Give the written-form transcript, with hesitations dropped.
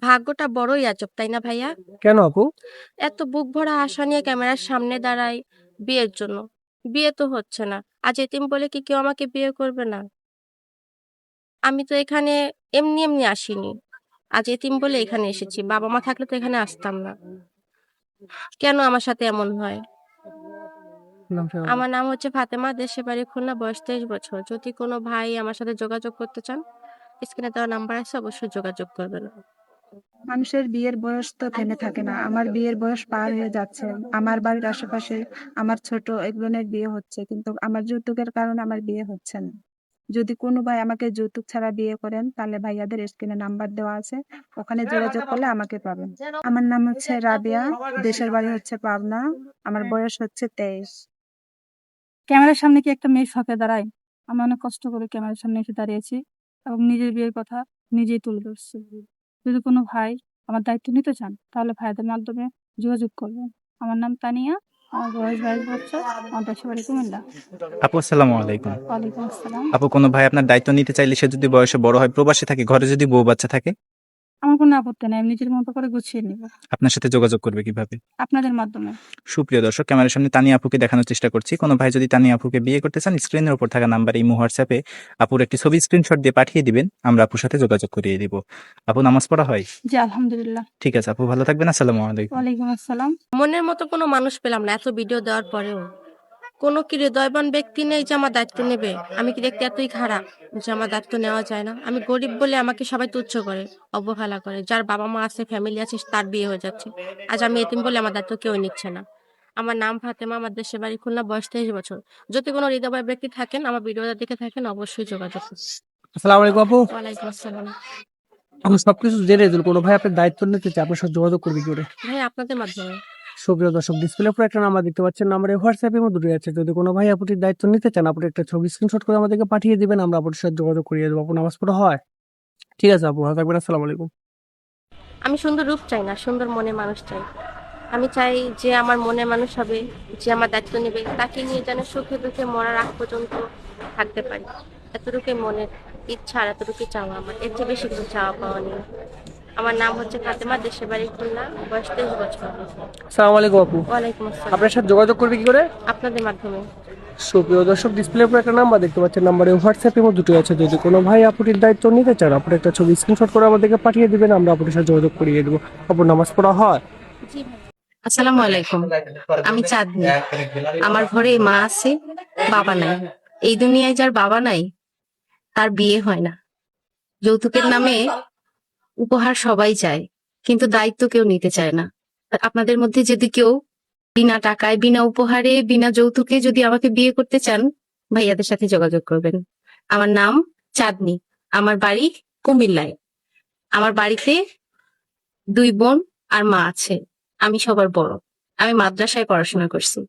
ভাগ্যটা বড়ই আজব, তাই না ভাইয়া? কেন আপু? এত বুক ভরা আশা নিয়ে ক্যামেরার সামনে দাঁড়াই বিয়ের জন্য। বিয়ে তো হচ্ছে না। আজ এতিম বলে কি কেউ আমাকে বিয়ে করবে না? আমি তো এখানে এমনি এমনি আসিনি। আজ এতিম বলে এখানে এসেছি। বাবা-মা থাকলে তো এখানে আসতাম না। কেন আমার সাথে এমন হয়? নামটা আমার নাম হচ্ছে ফাতেমা, দেশের বাড়ি খুলনা, বয়স 23 বছর। যদি কোনো ভাই আমার সাথে যোগাযোগ করতে চান, স্ক্রিনে দেওয়া নাম্বার আছে, অবশ্যই যোগাযোগ করবেন। মানুষের বিয়ের বয়স তো থেমে থাকে না। আমার বিয়ের বয়স পার হয়ে যাচ্ছে। আমার বাড়ির আশেপাশে আমার ছোট এক বোনের বিয়ে হচ্ছে, কিন্তু আমার যৌতুকের কারণে আমার বিয়ে হচ্ছে না। যদি কোনো ভাই আমাকে যৌতুক ছাড়া বিয়ে করেন, তাহলে ভাইয়াদের স্ক্রিনে নাম্বার দেওয়া আছে, ওখানে যোগাযোগ করলে আমাকে পাবেন। আমার নাম হচ্ছে রাবিয়া, দেশের বাড়ি হচ্ছে পাবনা, আমার বয়স হচ্ছে 23। ক্যামেরার সামনে কি একটা মেয়ে ফাঁকে দাঁড়ায়? আমি অনেক কষ্ট করে ক্যামেরার সামনে এসে দাঁড়িয়েছি এবং নিজের বিয়ের কথা নিজেই তুলে ধরছি। যদি কোনো ভাই আমার দায়িত্ব নিতে চান, তাহলে ভাইয়াদের মাধ্যমে যোগাযোগ করবেন। আমার নাম তানিয়া, আমার বয়স 22 বছর, আমার দেশের বাড়ি কুমিল্লা। আপু আসসালামু আলাইকুম। ওয়ালাইকুম আসসালাম। আপু কোনো ভাই আপনার দায়িত্ব নিতে চাইলে সে যদি বয়সে বড় হয়, প্রবাসে থাকে, ঘরে যদি বউ বাচ্চা থাকে, আমার কোনো আপত্তি নেই, আমি নিজের মতো করে গুছিয়ে নিব আপনার সাথে যোগাযোগ করবে কিভাবে? আপনাদের মাধ্যমে। সুপ্রিয় দর্শক, ক্যামেরার সামনে তানিয়া আপুকে দেখানোর চেষ্টা করছি। কোনো ভাই যদি তানিয়া আপুকে বিয়ে করতে চান, স্ক্রিনের উপর থাকা নাম্বার ইমো হোয়াটসঅ্যাপে আপুর একটি ছবি স্ক্রিনশট দিয়ে পাঠিয়ে দিবেন, আমরা আপুর সাথে যোগাযোগ করিয়ে দিব। আপু নামাজ পড়া হয়? জি আলহামদুলিল্লাহ। ঠিক আছে আপু, ভালো থাকবেন। আসসালামু আলাইকুম। ওয়ালাইকুম আসসালাম। মনের মতো কোনো মানুষ পেলাম না এত ভিডিও দেওয়ার পরেও। কোনো কি হৃদয়বান ব্যক্তি নেই যে আমার দায়িত্ব নেবে? আমি কি দেখতে এতই খারাপ যে আমার দায়িত্ব নেওয়া যায় না? আমি গরিব বলে আমাকে সবাই তুচ্ছ করে, অবহেলা করে। যার বাবা-মা আছে, ফ্যামিলি আছে, তার বিয়ে হয়ে যাচ্ছে। আজ আমি এতিম বলে আমার দায়িত্ব কেউ নিচ্ছে না। আমার নাম ফাতেমা, আমার দেশের বাড়ি খুলনা, বয়স 23 বছর। যদি কোনো হৃদয়বান ব্যক্তি থাকেন, আমার ভিডিওটা দেখে থাকেন, অবশ্যই যোগাযোগ করুন। আসসালামু আলাইকুম আপু। ওয়ালাইকুম আসসালাম। আপু সবকিছু জেনে দিন, কোনো ভাই আপনার দায়িত্ব নিতে চায়, আপনার সাথে যোগাযোগ করবে কি করে? ভাই আপনাদের মাধ্যমে। সুপ্রিয় দর্শক, ডিসপ্লে উপর একটা নাম্বার দেখতে পাচ্ছেন, নাম্বারে হোয়াটসঅ্যাপের মধ্যে দুটোই আছে। যদি কোনো ভাই আপুটির দায়িত্ব নিতে চান, আপনি একটা ছবি স্ক্রিনশট করে আমাদেরকে পাঠিয়ে দিবেন, আমরা আপনার সাথে যোগাযোগ করিয়ে দেবো। আপু নামাজ পড়া হয়? ঠিক আছে আপু, ভালো থাকবেন। আসসালামু আলাইকুম। আমি সুন্দর রূপ চাই না, সুন্দর মনে মানুষ চাই। আমি চাই যে আমার মনের মানুষ হবে, যে আমার দায়িত্ব নেবে, তাকে নিয়ে যেন সুখে দুঃখে মরার আগ পর্যন্ত থাকতে পারি। এতটুকুই মনের ইচ্ছা আর এতটুকুই চাওয়া আমার, এর চেয়ে বেশি কিছু চাওয়া পাওয়া নেই। আমার নাম হচ্ছে ফাতেমা, দেশের বাড়ি খুলনা, বয়স 23 বছর। আসসালামু আলাইকুম আপু। ওয়ালাইকুম আসসালাম। আপনার সাথে যোগাযোগ করবে কি করে? আপনাদের মাধ্যমে। সুপ্রিয় দর্শক, ডিসপ্লে উপর একটা নাম্বার দেখতে পাচ্ছেন, নাম্বারে হোয়াটসঅ্যাপের মধ্যে দুটোই আছে। যদি কোনো ভাই আপুটির দায়িত্ব নিতে চান, আপনি একটা ছবি স্ক্রিনশট করে আমাদেরকে পাঠিয়ে দিবেন, আমরা আপনার সাথে যোগাযোগ করিয়ে দেবো। আপু নামাজ পড়া হয়? জি ভাই। আসসালামু আলাইকুম। আমি চাঁদনি। আমার ঘরে মা আছে, বাবা নাই। এই দুনিয়ায় যার বাবা নাই, তার বিয়ে হয় না। যৌতুকের নামে উপহার সবাই চায়, কিন্তু দায়িত্ব কেউ নিতে চায় না। আর আপনাদের মধ্যে যদি কেউ বিনা টাকায়, বিনা উপহারে, বিনা যৌতুকে যদি আমাকে বিয়ে করতে চান, ভাইয়াদের সাথে যোগাযোগ করবেন। আমার নাম চাঁদনি, আমার বাড়ি কুমিল্লায়। আমার বাড়িতে 2 বোন আর মা আছে। আমি সবার বড়। আমি মাদ্রাসায় পড়াশোনা করছি।